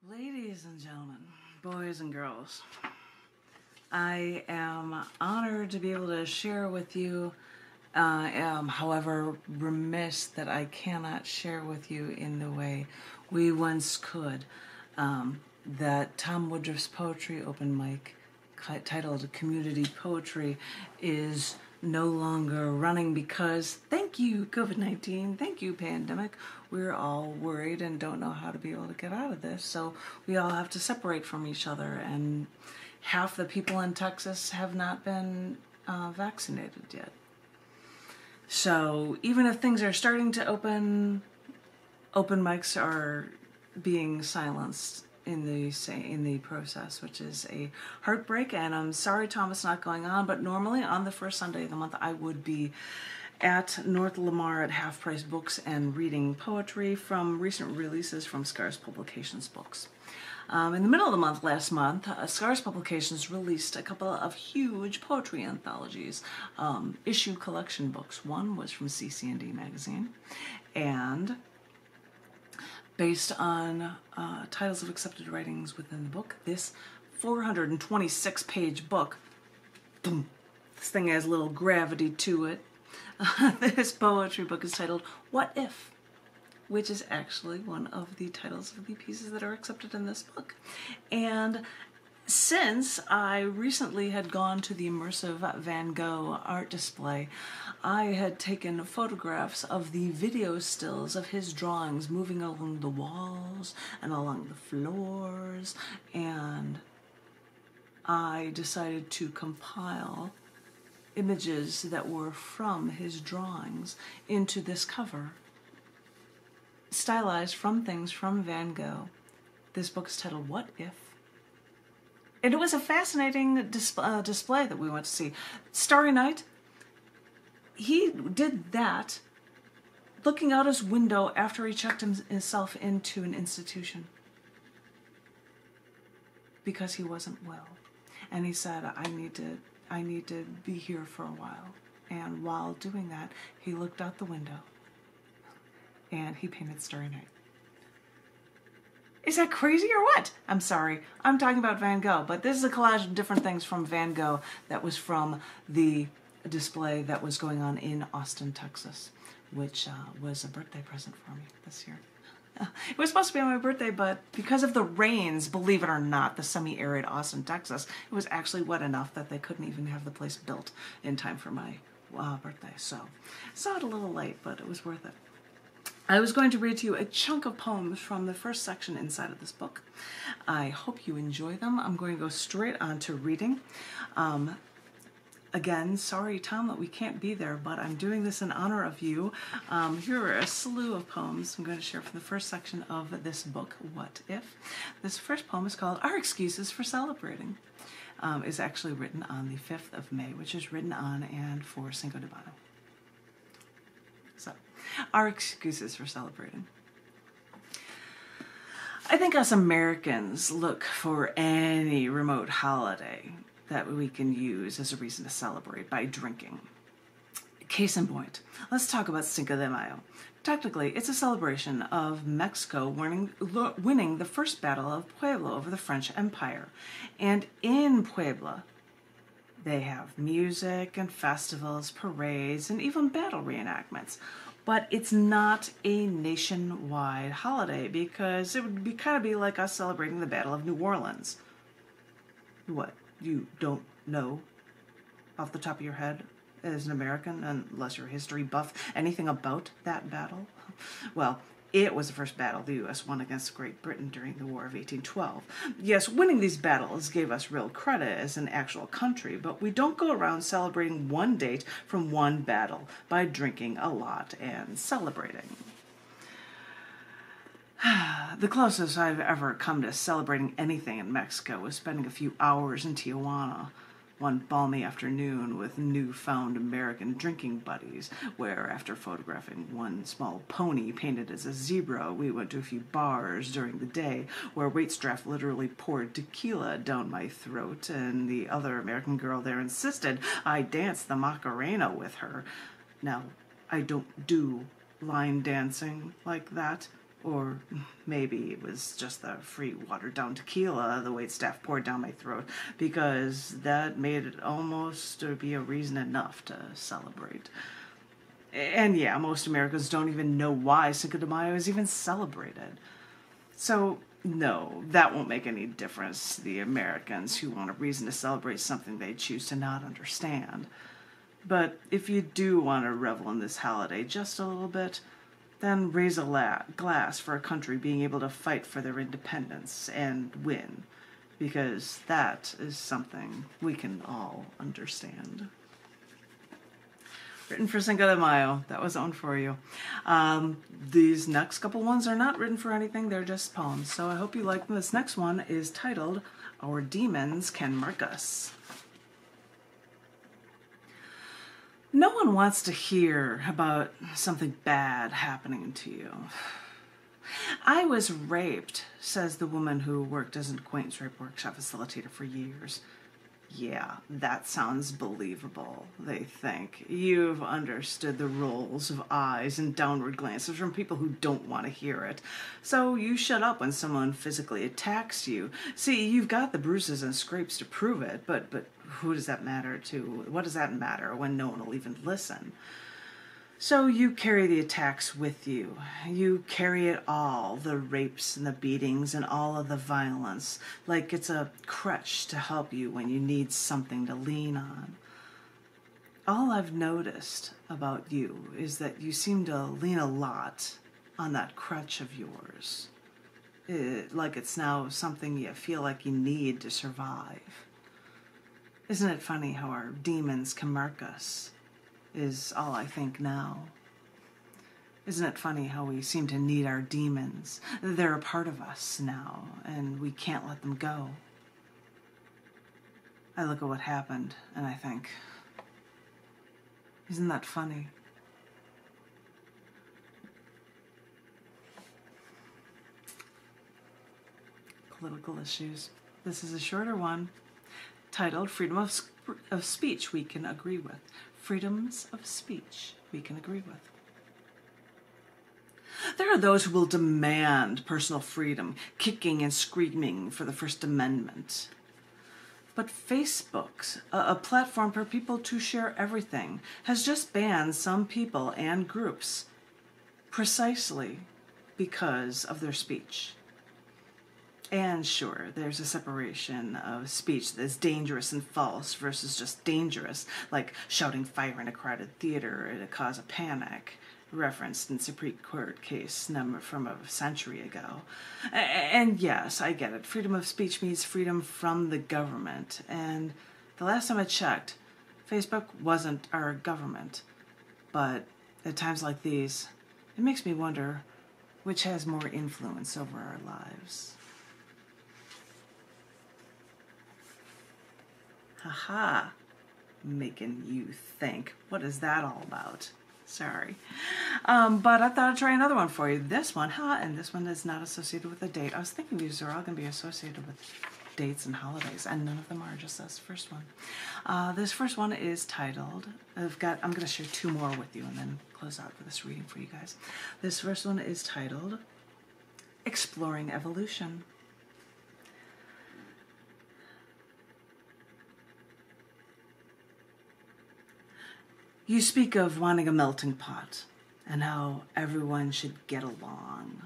Ladies and gentlemen, boys and girls, I am honored to be able to share with you, however remiss that I cannot share with you in the way we once could, that Tom Woodruff's poetry open mic titled Community Poetry is no longer running because, thank you COVID-19, thank you pandemic, we're all worried and don't know how to be able to get out of this, so we all have to separate from each other, and half the people in Texas have not been vaccinated yet. So even if things are starting to open mics are being silenced in the process, which is a heartbreak, and I'm sorry Tom it's not going on, but normally on the first Sunday of the month I would be at North Lamar at Half Price Books and reading poetry from recent releases from Scars Publications books. In the middle of the month, last month, Scars Publications released a couple of huge poetry anthologies, issue collection books. One was from cc&d magazine, and based on titles of accepted writings within the book, this 426-page book, boom, this thing has a little gravity to it. This poetry book is titled What If?, which is actually one of the titles of the pieces that are accepted in this book. And since I recently had gone to the immersive Van Gogh art display, I had taken photographs of the video stills of his drawings moving along the walls and along the floors, and I decided to compile images that were from his drawings into this cover, stylized from things from Van Gogh. This book is titled What If? And it was a fascinating display that we went to see. Starry Night, he did that looking out his window after he checked himself into an institution because he wasn't well. And he said, I need to be here for a while. And while doing that, he looked out the window and he painted Starry Night. Is that crazy or what? I'm sorry, I'm talking about Van Gogh, but this is a collage of different things from Van Gogh that was from the display that was going on in Austin, Texas, which was a birthday present for me this year. It was supposed to be on my birthday, but because of the rains, believe it or not, the semi-arid Austin, Texas, it was actually wet enough that they couldn't even have the place built in time for my birthday. So I saw it a little late, but it was worth it. I was going to read to you a chunk of poems from the first section inside of this book. I hope you enjoy them. I'm going to go straight on to reading. Again, sorry, Tom, that we can't be there, but I'm doing this in honor of you. Here are a slew of poems I'm going to share from the first section of this book, What If? This first poem is called Our Excuses for Celebrating. Is actually written on the 5th of May, which is written on and for Cinco de Mayo. So, our excuses for celebrating. I think us Americans look for any remote holiday that we can use as a reason to celebrate by drinking. Case in point, let's talk about Cinco de Mayo. Technically, it's a celebration of Mexico winning the first battle of Puebla over the French Empire. And in Puebla, they have music and festivals, parades, and even battle reenactments. But it's not a nationwide holiday because it would kind of be like us celebrating the Battle of New Orleans. What, you don't know off the top of your head as an American, unless you're a history buff, anything about that battle? Well, it was the first battle the U.S. won against Great Britain during the War of 1812. Yes, winning these battles gave us real credit as an actual country, but we don't go around celebrating one date from one battle by drinking a lot and celebrating. The closest I've ever come to celebrating anything in Mexico was spending a few hours in Tijuana one balmy afternoon with newfound American drinking buddies, where after photographing one small pony painted as a zebra, we went to a few bars during the day where waitstaff literally poured tequila down my throat, and the other American girl there insisted I dance the Macarena with her. Now, I don't do line dancing like that, Or maybe it was just the free watered-down tequila the waitstaff poured down my throat, because that made it almost to be a reason enough to celebrate. And yeah, most Americans don't even know why Cinco de Mayo is even celebrated. So, no, that won't make any difference to the Americans who want a reason to celebrate something they choose to not understand. But if you do want to revel in this holiday just a little bit, then raise a glass for a country being able to fight for their independence and win, because that is something we can all understand. Written for Cinco de Mayo. That was on for you. These next couple ones are not written for anything. They're just poems. So I hope you like them. This next one is titled, Our Demons Can Mark Us. No one wants to hear about something bad happening to you. I was raped, says the woman who worked as an acquaintance rape workshop facilitator for years. Yeah, that sounds believable, they think. You've understood the rolls of eyes and downward glances from people who don't want to hear it. So you shut up when someone physically attacks you. See, you've got the bruises and scrapes to prove it, but who does that matter to? What does that matter when no one will even listen? So you carry the attacks with you. You carry it all, the rapes and the beatings and all of the violence, like it's a crutch to help you when you need something to lean on. All I've noticed about you is that you seem to lean a lot on that crutch of yours. Like it's now something you feel like you need to survive. Isn't it funny how our demons can mark us? Is all I think now. Isn't it funny how we seem to need our demons? They're a part of us now, and we can't let them go. I look at what happened, and I think, isn't that funny? Political issues. This is a shorter one, titled Freedom of Speech We Can Agree With. Freedoms of speech we can agree with. There are those who will demand personal freedom, kicking and screaming for the First Amendment. But Facebook, a platform for people to share everything, has just banned some people and groups precisely because of their speech. And sure, there's a separation of speech that's dangerous and false versus just dangerous, like shouting fire in a crowded theater to cause a panic, referenced in Supreme Court case from a century ago. And yes, I get it. Freedom of speech means freedom from the government. And the last time I checked, Facebook wasn't our government. But at times like these, it makes me wonder which has more influence over our lives. Haha, making you think. What is that all about? Sorry. But I thought I'd try another one for you. This one, and this one is not associated with a date. I was thinking these are all going to be associated with dates and holidays, and none of them are, just this first one. This first one is titled, I'm going to share two more with you and then close out with this reading for you guys. This first one is titled, Exploring Evolution. You speak of wanting a melting pot and how everyone should get along.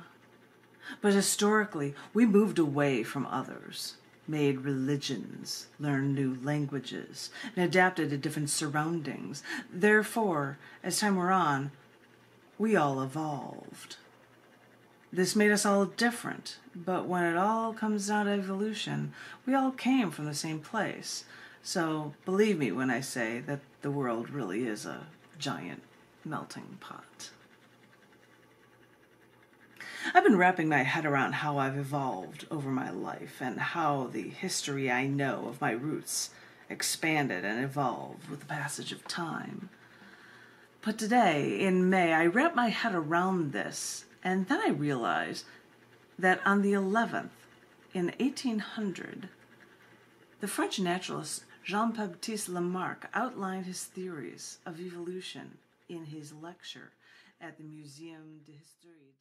But historically, we moved away from others, made religions, learned new languages, and adapted to different surroundings. Therefore, as time wore on, we all evolved. This made us all different, but when it all comes down to evolution, we all came from the same place. So believe me when I say that the world really is a giant melting pot. I've been wrapping my head around how I've evolved over my life and how the history I know of my roots expanded and evolved with the passage of time. But today, in May, I wrapped my head around this, and then I realized that on the 11th, in 1800, the French naturalist Jean-Baptiste Lamarck outlined his theories of evolution in his lecture at the Muséum d'Histoire